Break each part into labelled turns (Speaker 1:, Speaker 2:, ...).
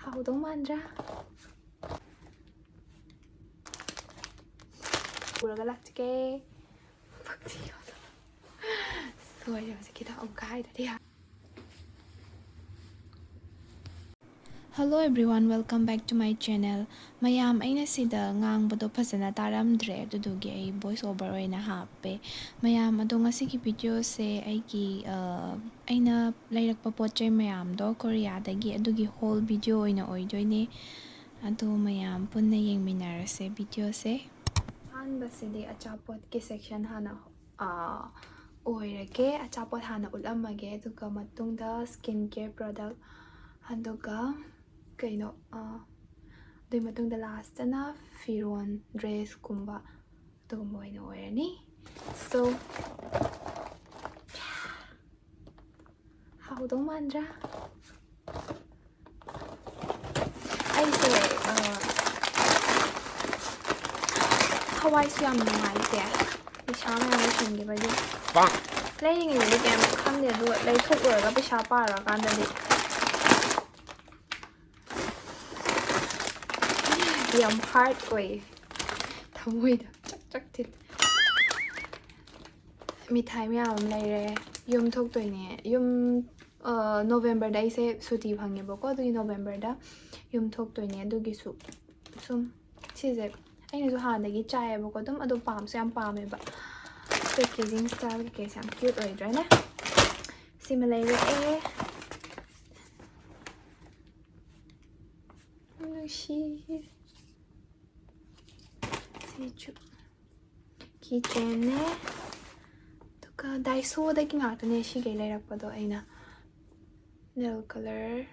Speaker 1: 하우동 만드라 우리가 락지게 박지여서 소리하면서 기타 엄가이들이야. Hello everyone, welcome back to my channel. Mayam aina sida ngangbado phasana taramdre adudugi ai voice over oina happe. Mayam ado ngasigi video se aigi aina lairakpa potchai mayam do Korea dagi adugi whole video oina oidoine. Ado mayam punna yengminarase video se. Hanbasidi achapot ki section hana oirage achapot hana ulamage aduga matungda skincare product aduga kaino dui matungda last na firon dress kumba tugumba oina oirani. So haudong mandra aise hawai su yam nungai se pisa mayam thingge bagi laying ni kem khangde du lay thok uraga pisa para kanda di yam hard oi thamoi da chak chak til mithai myam laire yum thok toine yum November da ise suti bhange bako du November da yum thok toine adugi su sum chise aina ju han dagi chai bako dum adu pam se yam pam ba packaging style ke sam cute oi dra na similar e nushi sichu kitchen ne to ka daiso da ki ngata ne shi ge lai rak pa do aina nail color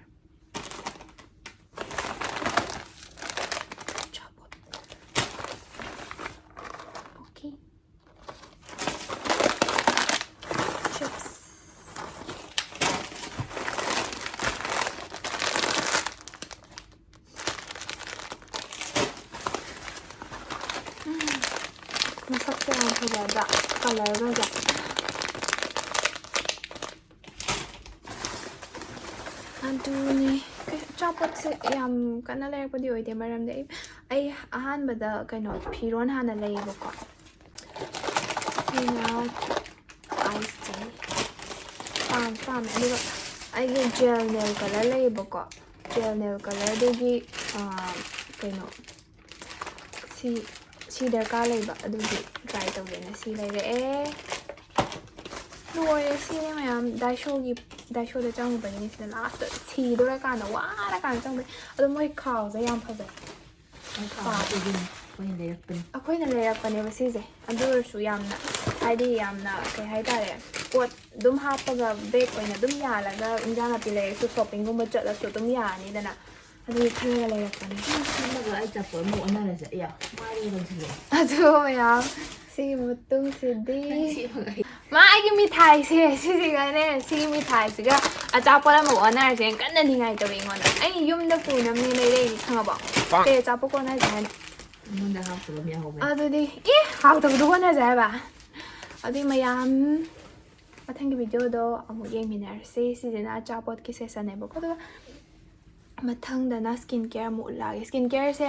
Speaker 1: chapot okay chips masakta ang pagada color ga aduni chapot se yam kana lay padi oide maram de ai ahan bada kaino phiron hana lay bako ina ice tea pam aduga ai gel nail color lay bako gel nail color degi kaino si darka lay ba adugi try tawena si lay re loye si mayam daisho da chang ba ni si last si do ra kana wa ra kana chang ba adu moi khaw za yam pha ba akhoi na le pa ne ba si je adu su yam na haidi yam na kai hai ta re pot dum ha pa ga bag oina dum ya la ga injana pi le su shopping gum ba chat la su dum ya ni dana adu khale le pa ne
Speaker 2: ga ai chap mo ana la ja ya mai dum si
Speaker 1: adu ya si mutung si di ma ai gi mi thai si ga ne si mi thai si ga achapot ma ona je kan na ni ngai to ing on ai yum da pu nam ni le le ni khang ba ke achapot ko na jan
Speaker 2: mun da ha su mi ho me
Speaker 1: adu di how to do na ja ba adu mayam mathang gi video do amu yeng minar si na achapot ki session ne ba ko do mathang da na skin care mu la skin care se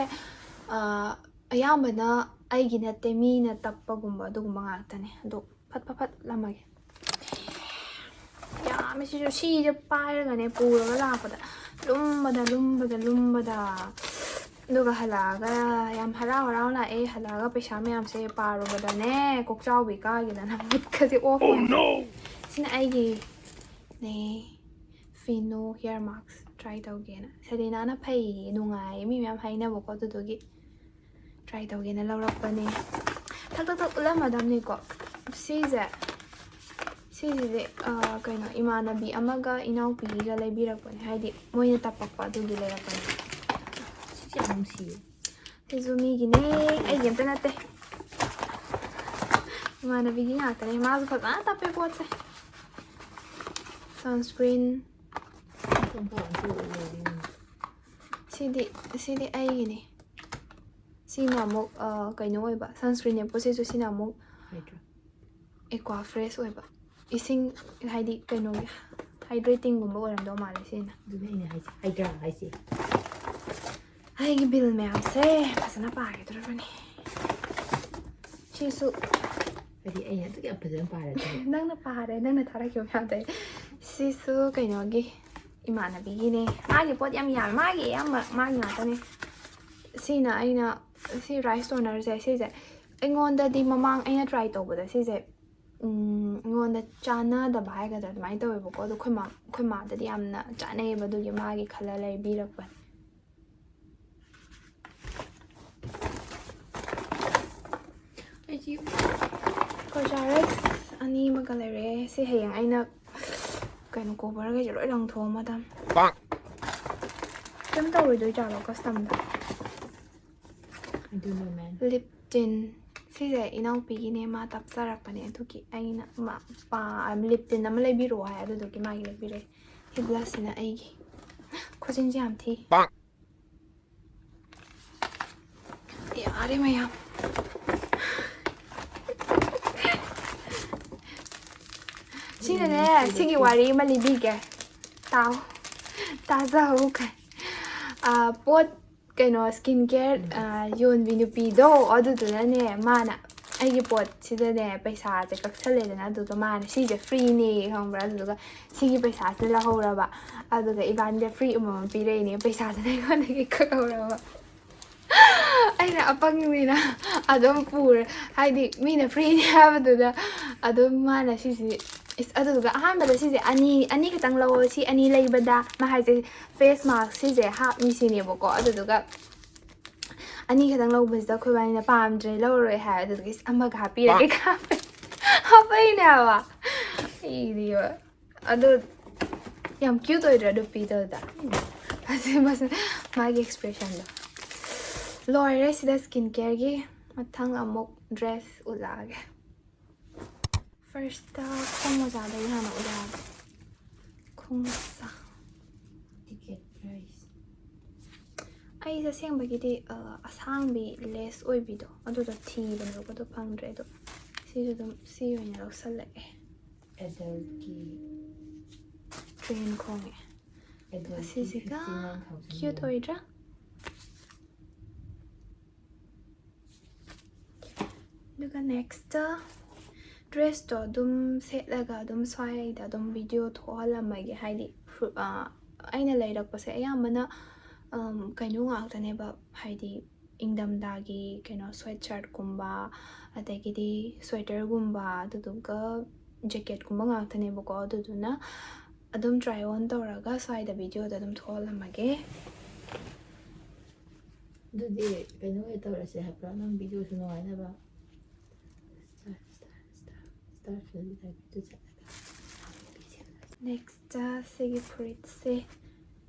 Speaker 1: ayambana aigi natte mi na tappa gumba dugumba ngakta ne do pat lamage ya me si je pai ga ne pu ga la pa da lumbada duga halaga yam hara la e halaga paisa me am se paru ga da ne kok chau bi ka gi da na mut ka se off oh no sin aigi ne fino hair mask try tau ge na selina na pai nungai mi myam hai na bo ko du gi try tau ge na law rak pa ne tak ulam madam ni ko size de kaino imanabi amaga inau pi ga lai birak pa ne haidi moina tapak pa du gi lai pa ne
Speaker 2: si am si
Speaker 1: Izumi gi ne ai gem ta na te imanabi gi ngata ne mas ko ta tape po se sunscreen sidi ai gi ne sina mo kaino oi ba sunscreen ne po se su sina mo aqua fresh oi ba ising haidi kaino hydrating gumba oram do male sina
Speaker 2: du ne hai hydra hai si
Speaker 1: ꯑꯩꯒꯤ bill ꯃꯌꯥꯝꯁꯦ ꯐꯖꯅ ꯄꯥꯒꯗꯧꯔꯕꯅꯤ ꯁꯤꯁꯨ
Speaker 2: ꯍꯥꯏꯗꯤ ꯑꯩꯅ ꯑꯗꯨꯛ ꯌꯥꯝ ꯐꯖꯅ ꯄꯥꯔꯗꯤ
Speaker 1: ꯅꯪꯅ ꯄꯥꯔꯦ ꯅꯪꯅ ꯊꯥꯔꯛꯈꯤꯕ ꯃꯌꯥꯝꯗꯩ ꯁꯤꯁꯨ ꯀꯩꯅꯣꯒꯤ ꯏꯃꯥꯟꯅꯕꯤꯒꯤꯅꯦ ꯃꯥꯒꯤ ꯄꯣꯠ ꯌꯥꯝ ꯌꯥꯝꯃꯦ ꯃꯥꯒꯤ ꯑꯌꯥꯝꯕ ꯃꯥꯒꯤ ꯉꯥꯛꯇꯅꯦ ꯁꯤꯅ ꯑꯩꯅ ꯁꯤ ꯔꯥꯏꯁ ꯇꯣꯅꯔꯁꯦ ꯁꯤꯁꯦ ꯑꯩꯉꯣꯟꯗꯗꯤ ꯃꯃꯥꯡ ꯑꯩꯅ ꯇ꯭ꯔꯥꯏ ꯇꯧꯕꯗ ꯁꯤꯁꯦ ꯑꯩꯉꯣꯟꯗ ꯆꯥꯟꯅꯗꯕ ꯍꯥꯏꯒꯗ꯭ꯔꯥ ꯑꯗꯨꯃꯥꯏꯅ ꯇꯧꯋꯦꯕꯀꯣ ꯑꯗꯣ ꯑꯩꯈꯣꯏ ꯃꯥꯗꯗꯤ ꯌꯥꯝꯅ ꯆꯥꯟꯅꯩꯌꯦꯕ ꯑꯗꯨꯒꯤ ꯃꯥꯒꯤ ꯈꯜꯂ ꯂꯩꯕꯤꯔꯛꯄꯅꯦ ꯑꯩꯒꯤ ꯀꯣꯖꯥꯔꯦꯛꯁ ꯑꯅꯤ ꯑꯃꯒ ꯂꯩꯔꯦ ꯁꯤ ꯍꯌꯦꯡ ꯑꯩꯅ ꯀꯩꯅꯣ ꯀꯣꯕꯔꯒꯩꯁꯦ ꯂꯣꯏ ꯂꯪꯊꯣꯛꯑ ꯃꯇꯝ ꯀꯩꯝ ꯇꯧꯔꯣꯏꯗꯣꯏꯖꯥꯠꯂꯣ ꯀꯁꯇꯝꯗ ꯂꯤꯞ ꯇꯤꯟ ꯁꯤꯁꯦ ꯏꯅꯥꯎꯄꯤꯒꯤꯅꯦ ꯃꯥ ꯇꯞꯆꯔꯛꯄꯅꯦ ꯑꯗꯨꯒꯤ ꯑꯩꯅ ꯂꯤꯞ ꯇꯤꯟ ꯑꯃ ꯂꯩꯕꯤꯔꯛꯑꯣ ꯍꯥꯏ ꯑꯗꯨꯗꯨꯒꯤ ꯃꯥꯒꯤ ꯂꯩꯕꯤꯔꯛꯑꯦ ꯁꯤ ꯕ꯭ꯂꯁꯁꯤꯅ ꯑꯩꯒꯤ ꯈꯨꯖꯤꯟꯁꯦ ꯌꯥꯝ ꯊꯤ ꯌꯥꯔꯦ ꯃꯌꯥꯝ ꯁꯤꯅꯅꯦ ꯁꯤꯒꯤ ꯋꯥꯔꯤ ꯑꯃ ꯂꯤꯕꯤꯒꯦ ꯇꯥꯖꯍꯧ ꯄꯣꯠ ꯀꯩꯅꯣ ꯁ꯭ꯀꯤꯟ ꯀꯦꯌꯔ ꯌꯣꯟꯕꯤ ꯅꯨꯄꯤꯗꯣ ꯑꯗꯨꯗꯨꯅꯅꯦ ꯃꯥꯅ ꯑꯩꯒꯤ ꯄꯣꯠꯁꯤꯗꯅꯦ ꯄꯩꯁꯥꯁꯦ ꯀꯛꯁꯜꯂꯦꯗꯅ ꯑꯗꯨꯒ ꯃꯥꯅ ꯁꯤꯁꯦ ꯐ꯭ꯔꯤꯅꯦ ꯈꯪꯕ꯭ꯔꯥ ꯑꯗꯨꯗꯨꯒ ꯁꯤꯒꯤ ꯄꯩꯁꯥꯁꯦ ꯂꯧꯍꯧꯔꯕ ꯑꯗꯨꯒ ꯏꯕꯥꯅꯤꯗ ꯐ꯭ꯔꯤ ꯑꯃꯃꯝ ꯄꯤꯔꯛꯏꯅꯦ ꯄꯩꯁꯥꯁꯤꯅ ꯑꯩꯉꯣꯟꯗꯒꯤ ꯀꯛꯍꯧꯔꯕ ꯑꯩꯅ ꯑꯄꯪꯅꯤꯅ ꯑꯗꯨꯝ ꯄꯨꯔꯦ ꯍꯥꯏꯗꯤ ꯃꯤꯅ ꯐ꯭ꯔꯤꯅꯦ ꯍꯥꯏꯕꯗꯨꯗ ꯑꯗꯨꯝ ꯃꯥꯅ ꯁꯤꯁꯤ ꯑꯗꯨꯗꯨꯒ ꯑꯍꯥꯟꯕꯗ ꯁꯤꯁꯦ ꯑꯅꯤ ꯈꯛꯇꯪ ꯂꯧꯑꯣ ꯁꯤ ꯑꯅꯤ ꯂꯩꯕꯗ ꯃꯥ ꯍꯥꯏꯁꯦ ꯐꯦꯁ ꯃꯥस्क ꯁꯤꯁꯦ ꯍꯥꯞꯅꯤ ꯁꯤꯅꯦꯕꯀꯣ ꯑꯗꯨꯗꯨꯒ ꯑꯅꯤ ꯈꯛꯇꯪ ꯂꯧꯕꯁꯤꯗ ꯑꯩꯈꯣꯏꯕꯥꯅꯤꯅ ꯄꯥꯝꯗ꯭ꯔꯦ ꯂꯧꯔꯔꯣꯏ ꯍꯥꯏ ꯑꯗꯨꯗꯨꯒꯤ ꯑꯃꯒ ꯍꯥꯞꯄꯤꯔꯒꯦ ꯍꯥꯞꯄꯛꯏꯅꯦ ꯍꯥꯏꯕ ꯏꯗꯤꯕ ꯑꯗꯨ ꯌꯥꯝ ꯀ꯭ꯌꯨꯠ ꯑꯣꯏꯗ꯭ꯔꯥ ꯅꯨꯄꯤꯗꯨꯗ ꯃꯥꯒꯤ ꯑꯦꯛꯁꯄ꯭ꯔꯦꯁꯟꯗꯣ ꯂꯣꯏꯔꯦ ꯁꯤꯗ ꯁ꯭ꯀꯤꯟ ꯀꯦꯌꯔꯒꯤ ꯃꯊꯪ ꯑꯃꯨꯛ ꯗ꯭ꯔꯦꯁ ꯎꯠꯂꯛꯑꯒꯦ ꯐꯥꯔꯁꯇ ꯈꯣꯡ ꯃꯣꯖꯥꯗꯒꯤ ꯍꯥꯟꯅ ꯎꯠꯂꯛꯑꯒꯦ ꯈꯣꯡ ꯃꯣꯖꯥ
Speaker 2: ꯇꯤꯀꯦꯠ ꯄ꯭ꯔꯥꯏꯁ
Speaker 1: ꯑꯩꯁꯦ ꯑꯁꯦꯡꯕꯒꯤꯗꯤ ꯑꯁꯥꯡꯕꯤ ꯂꯦꯁ ꯑꯣꯏꯕꯤꯗꯣ ꯑꯗꯨꯗꯣ ꯊꯤꯕꯅꯦꯕꯀꯣ ꯑꯗꯨ ꯐꯪꯗ꯭ꯔꯦ ꯑꯗꯣ ꯁꯤꯁꯨ ꯑꯗꯨꯝ ꯁꯤ ꯑꯣꯏꯅ ꯂꯧꯁꯜꯂꯛꯑꯦ
Speaker 2: ꯑꯦꯗꯜꯀꯤ
Speaker 1: ꯇ꯭ꯔꯦꯟ ꯈꯣꯡꯉꯦ ꯑꯁꯤꯁꯤꯒ
Speaker 2: 59,000
Speaker 1: ꯀ꯭ꯌꯨꯠ ꯑꯣꯏꯗ꯭ꯔꯥ ꯑꯗꯨꯒ ꯅꯦꯛꯁꯇ ꯗ꯭ꯔꯦꯁꯇꯣ ꯑꯗꯨꯝ ꯁꯦꯠꯂꯒ ꯑꯗꯨꯝ ꯁ꯭ꯋꯥꯏꯗ ꯑꯗꯨꯝ ꯚꯤꯗꯤꯑꯣ ꯊꯣꯛꯍꯜꯂꯝꯃꯒꯦ ꯍꯥꯏꯗꯤ ꯑꯩꯅ ꯂꯩꯔꯛꯄꯁꯦ ꯑꯌꯥꯝꯕꯅ ꯀꯩꯅꯣ ꯉꯥꯛꯇꯅꯦꯕ ꯍꯥꯏꯗꯤ ꯏꯪꯊꯝꯊꯥꯒꯤ ꯀꯩꯅꯣ ꯁ꯭ꯋꯦꯠ ꯁꯔꯠꯀꯨꯝꯕ ꯑꯗꯒꯤꯗꯤ ꯁ꯭ꯋꯦꯇꯔꯒꯨꯝꯕ ꯑꯗꯨꯗꯨꯒ ꯖꯦꯀꯦꯠꯀꯨꯝꯕ ꯉꯥꯛꯇꯅꯦꯕꯀꯣ ꯑꯗꯨꯗꯨꯅ ꯑꯗꯨꯝ ꯇ꯭ꯔꯥꯏ ꯑꯣꯟ ꯇꯧꯔꯒ ꯁ꯭ꯋꯥꯏꯗ ꯚꯤꯗꯤꯑꯣꯗ ꯑꯗꯨꯝ ꯊꯣꯛꯍꯜꯂꯝꯃꯒꯦ
Speaker 2: ꯑꯗꯨꯗꯤ ꯀꯩꯅꯣ ꯑꯣꯏ ꯇꯧꯔꯁꯦ ꯍꯥꯏꯕ꯭ꯔꯥ ꯅꯪ ꯚꯤꯗꯤꯑꯣꯁꯨ ꯅꯨꯡꯉꯥꯏꯅꯕ ꯁ꯭ꯇꯥꯔ ꯐꯤꯜꯒꯤ ꯇꯥꯏꯞꯇ ꯆꯠꯂꯒ
Speaker 1: ꯅꯦꯛꯁꯇ ꯁꯤꯒꯤ ꯐꯨꯔꯤꯠꯁꯦ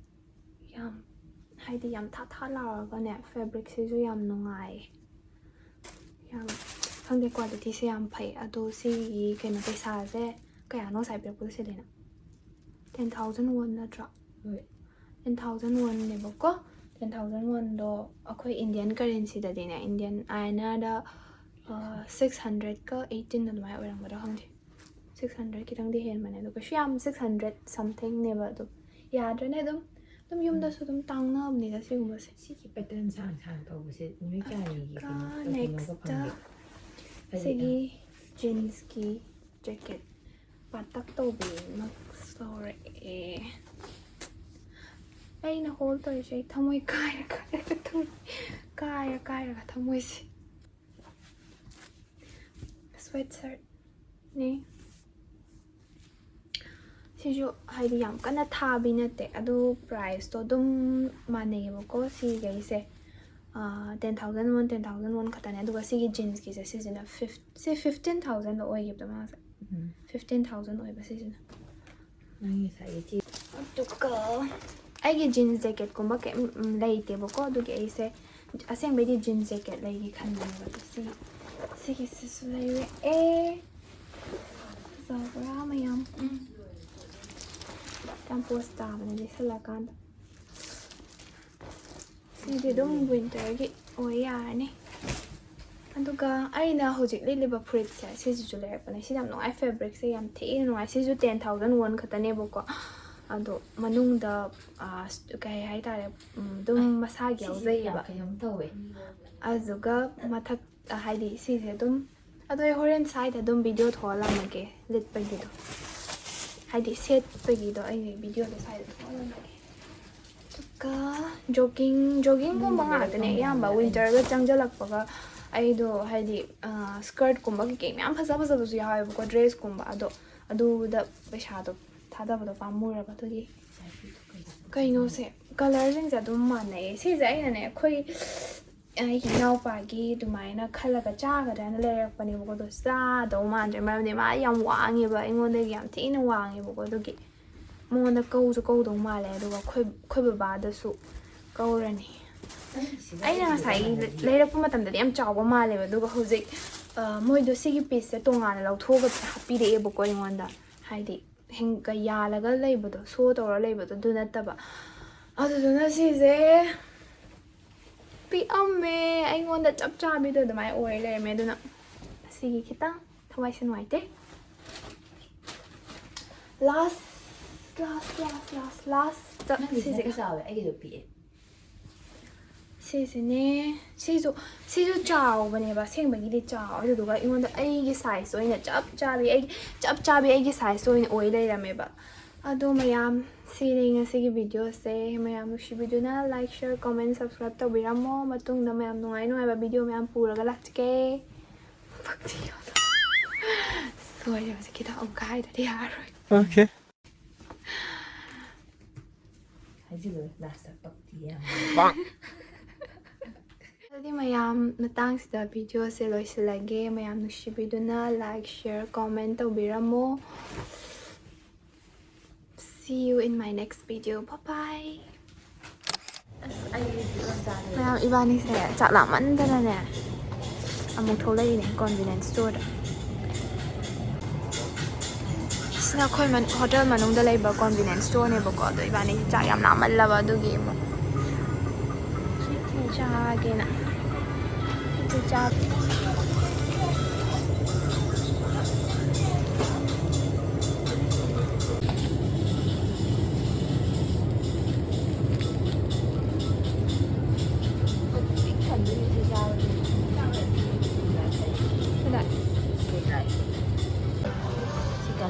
Speaker 1: ꯌꯥꯝ ꯍꯥꯏꯗꯤ ꯌꯥꯝ ꯊꯥ ꯂꯥꯎꯔꯒꯅꯦ ꯐꯦꯕ꯭ꯔꯤꯛꯁꯤꯁꯨ ꯌꯥꯝ ꯅꯨꯡꯉꯥꯏꯌꯦ ꯌꯥꯝ ꯈꯪꯗꯦ ꯀ꯭ꯋꯥꯂꯤꯇꯤꯁꯦ ꯌꯥꯝ ꯐꯩ ꯑꯗꯣ ꯁꯤꯒꯤ ꯀꯩꯅꯣ ꯄꯩꯁꯥꯁꯦ ꯀꯌꯥꯅꯣ ꯉꯁꯥꯏ ꯄꯤꯔꯛꯄꯗꯣ ꯁꯤꯗꯅ 10,000 ꯋꯣꯟ ꯅꯠꯇ꯭ꯔꯣ
Speaker 2: ꯍꯣꯏ
Speaker 1: 10,000 ꯋꯣꯟꯅꯦꯕꯀꯣ 10,000 ꯋꯣꯟꯗꯣ ꯑꯩꯈꯣꯏ ꯏꯟꯗꯤꯌꯟ ꯀꯔꯦꯟꯁꯤꯗꯗꯤꯅꯦ ꯏꯟꯗꯤꯌꯟ ꯑꯥꯏꯅꯗ 618 ꯑꯗꯨꯃꯥꯏꯅ ꯑꯣꯏꯔꯝꯒꯗ꯭ꯔꯥ ꯈꯪꯗꯦ 600 ꯈꯤꯇꯪꯗꯤ ꯍꯦꯟꯕꯅꯦ ꯑꯗꯣ ꯀꯩꯁꯨ ꯌꯥꯝ 600 ꯁꯝꯊꯤꯡꯅꯦꯕ ꯑꯗꯣ ꯌꯥꯗ꯭ꯔꯅꯦ ꯑꯗꯨꯝ ꯌꯨꯝꯗꯁꯨ ꯑꯗꯨꯝ ꯇꯥꯡꯅꯕꯅꯤꯗ ꯁꯤꯒꯨꯝꯕꯁꯦ
Speaker 2: ꯁꯤꯒꯤ ꯄꯦꯇꯔꯟ ꯁꯥꯡ ꯇꯧꯕꯁꯦ ꯅꯨꯃꯤꯠ ꯀꯌꯥꯅꯤꯒꯤ ꯀꯩꯅꯣꯒ
Speaker 1: ꯅꯦꯛꯁꯇ
Speaker 2: ꯐꯪꯒꯦ
Speaker 1: ꯁꯤꯒꯤ ꯖꯤꯟꯁꯀꯤ ꯖꯦꯀꯦꯠ ꯄꯥꯇꯛ ꯇꯧꯕꯤ ꯑꯃ ꯇꯧꯔꯛꯑꯦ ꯑꯩꯅ ꯍꯣꯜ ꯇꯧꯔꯤꯁꯦ ꯑꯩ ꯊꯃꯣꯏ ꯀꯥꯏꯔꯒ ꯊꯃꯣꯏꯁꯦ ꯁ꯭ꯋꯦꯠ ꯁꯔꯠꯅꯦ ꯁꯤꯁꯨ ꯍꯥꯏꯗꯤ ꯌꯥꯝ ꯀꯟꯅ ꯊꯥꯕꯤ ꯅꯠꯇꯦ ꯑꯗꯨ ꯄ꯭ꯔꯥꯏꯁꯇꯣ ꯑꯗꯨꯝ ꯃꯥꯟꯅꯩꯌꯦꯕꯀꯣ ꯁꯤꯈꯩꯁꯦ 10,000 wonꯈꯛꯇꯅꯦ ꯑꯗꯨꯒ ꯁꯤꯒꯤ ꯖꯤꯟꯁꯀꯤꯁꯦ ꯁꯤꯁꯤꯅ 15,000 ꯑꯣꯏꯈꯤꯕꯗꯣ ꯃꯥꯁꯦ 15,000 ꯑꯣꯏꯕ ꯁꯤꯁꯤꯅ ꯑꯗꯨꯒ ꯑꯩꯒꯤ ꯖꯤꯟꯁ ꯖꯦꯀꯦꯠꯀꯨꯝꯕ ꯀꯩꯝ ꯂꯩꯇꯦꯕꯀꯣ ꯑꯗꯨꯒꯤ ꯑꯩꯁꯦ ꯑꯁꯦꯡꯕꯩꯗꯤ ꯖꯤꯟꯁ ꯖꯦꯀꯦꯠ ꯂꯩꯒꯦ ꯈꯟꯕꯅꯦꯕ ꯑꯗꯣ ꯁꯤꯒꯤꯁꯤꯁꯨ ꯂꯩꯔꯛꯑꯦ ꯐꯖꯕ꯭ꯔꯥ ꯃꯌꯥꯝ ꯌꯥꯝ ꯄꯣꯁ ꯇꯥꯕꯅꯦ ꯂꯤꯁꯜꯂꯀꯥꯟꯗ ꯁꯤꯗꯤ ꯑꯗꯨꯝ ꯋꯤꯟꯇꯔꯒꯤ ꯑꯣꯏ ꯌꯥꯔꯅꯤ ꯑꯗꯨꯒ ꯑꯩꯅ ꯍꯧꯖꯤꯛ ꯂꯤꯠꯂꯤꯕ ꯐꯨꯔꯤꯠꯁꯦ ꯁꯤꯁꯤꯁꯨ ꯂꯩꯔꯛꯄꯅꯦ ꯁꯤꯁꯦ ꯌꯥꯝ ꯅꯨꯡꯉꯥꯏ ꯐꯦꯕ꯭ꯔꯤꯛꯁꯦ ꯌꯥꯝ ꯊꯤꯅ ꯅꯨꯡꯉꯥꯏ ꯁꯤꯁꯨ 10,000 won ꯈꯛꯇꯅꯦꯕꯀꯣ ꯑꯗꯣ ꯃꯅꯨꯡꯗ ꯀꯩ ꯍꯥꯏꯇꯥꯔꯦ ꯑꯗꯨꯝ ꯃꯁꯥꯒꯤ ꯌꯥꯎꯖꯩꯌꯦꯕ
Speaker 2: ꯀꯩꯅꯣꯝ ꯇꯧꯋꯦ
Speaker 1: ꯑꯗꯨꯒ ꯃꯊꯛ ꯍꯥꯏꯗꯤ ꯁꯤꯁꯦ ꯑꯗꯨꯝ ꯑꯗꯣ ꯑꯩ ꯍꯣꯔꯦꯟ ꯁꯥꯏꯗ ꯑꯗꯨꯝ ꯚꯤꯗꯤꯑꯣ ꯊꯣꯛꯍꯜꯂꯝꯃꯒꯦ ꯂꯤꯠꯄꯒꯤꯗꯣ ꯍꯥꯏꯗꯤ ꯁꯦꯠꯄꯒꯤꯗꯣ ꯑꯩ ꯚꯤꯗꯤꯑꯣꯗꯣ ꯁꯥꯏꯗ ꯊꯣꯛꯍꯜꯂꯝꯃꯒꯦ ꯑꯗꯨꯒ ꯖꯣꯒꯤꯡꯒꯨꯝꯕ ꯉꯥꯛꯇꯅꯦ ꯑꯌꯥꯝꯕ ꯋꯤꯟꯇꯔꯒ ꯆꯪꯁꯤꯜꯂꯛꯄꯒ ꯑꯩꯗꯣ ꯍꯥꯏꯗꯤ ꯁ꯭ꯀꯔꯠꯀꯨꯝꯕ ꯀꯩꯀꯩ ꯃꯌꯥꯝ ꯐꯖꯕꯁꯨ ꯌꯥꯎꯋꯦꯕꯀꯣ ꯗ꯭ꯔꯦꯁꯀꯨꯝꯕ ꯑꯗꯣ ꯑꯗꯨꯗ ꯄꯩꯁꯥꯗꯣ ꯊꯥꯗꯕꯗꯣ ꯄꯥꯝꯃꯨꯔꯕ ꯑꯗꯨꯒꯤ ꯀꯩꯅꯣꯁꯦ ꯀꯂꯔꯁꯤꯡꯁꯦ ꯑꯗꯨꯝ ꯃꯥꯟꯅꯩꯌꯦ ꯁꯤꯁꯦ ꯑꯩꯅꯅꯦ ꯑꯩꯈꯣꯏ ꯑꯩꯒꯤ ꯏꯅꯥꯎꯄꯥꯒꯤ ꯑꯗꯨꯃꯥꯏꯅ ꯈꯜꯂꯒ ꯆꯥꯒꯗ꯭ꯔꯅ ꯂꯩꯔꯛꯄꯅꯦꯕꯀꯣ ꯑꯗꯣ ꯆꯥꯗꯧ ꯃꯥꯟꯗ꯭ꯔꯦ ꯃꯔꯝꯗꯤ ꯃꯥ ꯌꯥꯝ ꯋꯥꯡꯉꯦꯕ ꯑꯩꯉꯣꯟꯗꯒꯤ ꯌꯥꯝ ꯊꯤꯅ ꯋꯥꯡꯉꯦꯕꯀꯣ ꯑꯗꯨꯒꯤ ꯃꯉꯣꯟꯗ ꯀꯧꯗꯧ ꯃꯥꯜꯂꯦ ꯑꯗꯨꯒ ꯑꯩꯈꯣꯏ ꯕꯕꯥꯗꯁꯨ ꯀꯧꯔꯅꯤ ꯑꯩꯅ ꯉꯁꯥꯏ ꯂꯩꯔꯛꯄ ꯃꯇꯝꯗꯗꯤ ꯌꯥꯝ ꯆꯥꯎꯕ ꯃꯥꯜꯂꯦꯕ ꯑꯗꯨꯒ ꯍꯧꯖꯤꯛ ꯃꯣꯏꯗꯣ ꯁꯤꯒꯤ ꯄꯤꯁꯁꯦ ꯇꯣꯉꯥꯟꯅ ꯂꯧꯊꯣꯛꯑꯒ ꯍꯥꯞꯄꯤꯔꯛꯑꯦꯕꯀꯣ ꯑꯩꯉꯣꯟꯗ ꯍꯥꯏꯗꯤ ꯌꯥꯜꯂꯒ ꯂꯩꯕꯗꯣ ꯁꯣ ꯇꯧꯔ ꯂꯩꯕꯗꯣ ꯑꯗꯨ ꯅꯠꯇꯕ ꯑꯗꯨꯗꯨꯅ ꯁꯤꯁꯦ ꯄꯤꯛꯑꯝꯃꯦ ꯑꯩꯉꯣꯟꯗ ꯆꯞ ꯆꯥꯕꯤꯗꯣ ꯑꯗꯨꯃꯥꯏꯅ ꯑꯣꯏꯔ ꯂꯩꯔꯝꯃꯦ ꯑꯗꯨꯅ ꯁꯤꯒꯤ ꯈꯤꯇꯪ ꯊꯋꯥꯏꯁꯦ ꯅꯨꯡꯉꯥꯏꯇꯦ ꯂꯥꯁꯇ ꯁꯤꯁꯦ
Speaker 2: ꯆꯥꯎꯋꯦ ꯑꯩꯒꯤꯗꯣ ꯄꯤꯛꯑꯦ
Speaker 1: ꯁꯤꯁꯤꯅꯦ ꯁꯤꯁꯨ ꯆꯥꯎꯕꯅꯦꯕ ꯑꯁꯦꯡꯕꯒꯤꯗꯤ ꯆꯥꯎ ꯑꯗꯨꯗꯨꯒ ꯑꯩꯉꯣꯟꯗ ꯑꯩꯒꯤ ꯁꯥꯏꯖ ꯑꯣꯏꯅ ꯆꯞ ꯆꯥꯕꯤ ꯑꯩꯒꯤ ꯁꯥꯏꯖꯇ ꯑꯣꯏꯅ ꯑꯣꯏ ꯂꯩꯔꯝꯃꯦꯕ ꯑꯗꯣ ꯃꯌꯥꯝ ꯁꯤꯅꯤ ꯉꯁꯤꯒꯤ ꯚꯤꯗꯤꯑꯣꯁꯦ ꯃꯌꯥꯝ ꯅꯨꯡꯁꯤꯕꯤꯗꯨꯅ ꯂꯥꯏꯛ ꯁꯤꯌꯔ ꯀꯣꯃꯦꯟ ꯁꯕꯁꯀ꯭ꯔꯥꯏꯕ ꯇꯧꯕꯤꯔꯝꯃꯣ ꯃꯇꯨꯡꯗ ꯃꯌꯥꯝ ꯅꯨꯡꯉꯥꯏꯕ ꯚꯤꯗꯤꯑꯣ ꯃꯌꯥꯝ ꯄꯨꯔꯒ ꯂꯥꯛꯆꯒꯦ ꯁꯣꯏꯔꯕꯁꯦ ꯈꯤꯇꯪ ꯑꯃꯨꯛ ꯍꯥꯏꯗ꯭ꯔꯗꯤ ꯌꯥꯔꯔꯣꯏ
Speaker 3: Okay.
Speaker 2: ꯍꯥꯏꯖꯤꯜꯂꯣꯏ ꯂꯥꯁꯇ ꯄꯛꯇꯤ ꯌꯥꯝ
Speaker 1: ꯑꯗꯨꯗꯤ ꯃꯌꯥꯝ ꯃꯇꯥꯡꯁꯤꯗ ꯚꯤꯗꯤꯑꯣꯁꯦ ꯂꯣꯏꯁꯤꯜꯂꯒꯦ ꯃꯌꯥꯝ ꯅꯨꯡꯁꯤꯕꯤꯗꯨꯅ ꯂꯥꯏꯛ ꯁꯤꯌꯔ ꯀꯣꯃꯦꯟ ꯇꯧꯕꯤꯔꯝꯃꯣ See you in my next video. Bye bye. ꯃꯌꯥꯝ ꯏꯕꯥꯅꯤꯁꯦ ꯆꯥꯛ ꯂꯥꯝꯃꯟꯗꯅꯅꯦ ꯑꯃꯨꯛ ꯊꯣꯛꯂꯛꯏꯅꯦ ꯀꯣꯟꯚꯤꯅꯤꯌꯟꯁ ꯁ꯭ꯇꯣꯔꯗ ꯁꯤꯅ ꯑꯩꯈꯣꯏ ꯍꯣꯇꯦꯜ ꯃꯅꯨꯡꯗ ꯂꯩꯕ ꯀꯣꯟꯚꯤꯅꯤꯌꯟꯁ ꯁ꯭ꯇꯣꯔꯅꯦꯕꯀꯣ ꯑꯗꯣ ꯏꯕꯥꯅꯤꯁꯦ ꯆꯥꯛ ꯌꯥꯝ ꯂꯥꯝꯃꯜꯂꯕ ꯑꯗꯨꯒꯤ ꯑꯃꯨꯛ ꯆꯥꯒꯦꯅ ꯆꯥꯛ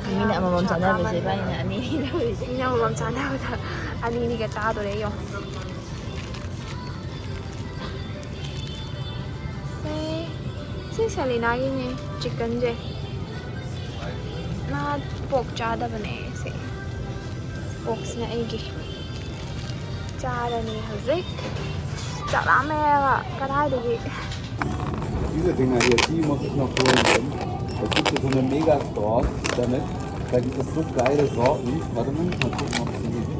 Speaker 2: ꯃꯤꯅ ꯑꯃꯃꯝ ꯆꯥꯅꯕꯁꯦ ꯏꯕꯥꯅꯤꯅ ꯑꯅꯤ ꯂꯧꯔꯤꯁꯦ
Speaker 1: ꯃꯤꯅ ꯑꯃꯃꯝ ꯆꯥꯅꯕꯗ ꯑꯅꯤꯒ ꯆꯥꯗꯣꯔꯦ ꯌꯦꯡꯉꯣ ꯁꯤ ꯁꯦꯂꯤꯅꯥꯒꯤꯅꯦ ꯆꯤꯛꯀꯟꯁꯦ ꯃꯥ ꯄꯣꯛ ꯆꯥꯗꯕꯅꯦ ꯁꯤ ꯄꯣꯛꯁꯤꯅ ꯑꯩꯒꯤ ꯆꯥꯔꯅꯤ ꯍꯧꯖꯤꯛ ꯆꯥꯛ ꯂꯥꯝꯃꯦꯕ ꯀꯗꯥꯏꯗꯒꯤ
Speaker 3: Diese Dinger hier, die muss ich noch holen. Es gibt hier so eine Megastore damit. Da gibt es so geile Sorten. Warte mal, mal gucken, ob es die hier gibt.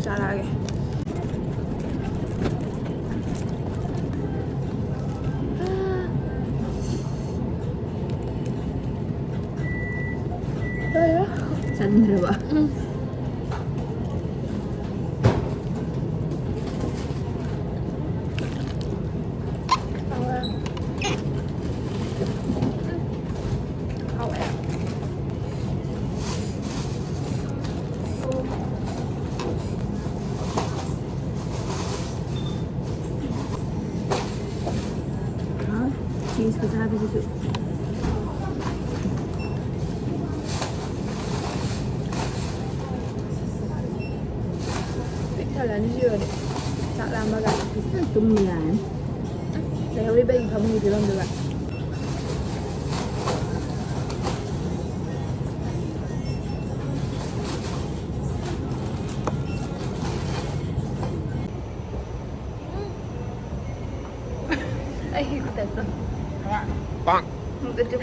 Speaker 3: 잘하게
Speaker 2: 잘 들어봐 cheese ka sabi ko
Speaker 1: là chưa đấy. Tạo làm bao giờ?
Speaker 2: 좀 미안.
Speaker 1: Để 우리 배기 가문이 그런 데가. 아이고 됐다.
Speaker 2: 그냥
Speaker 1: 근데 좀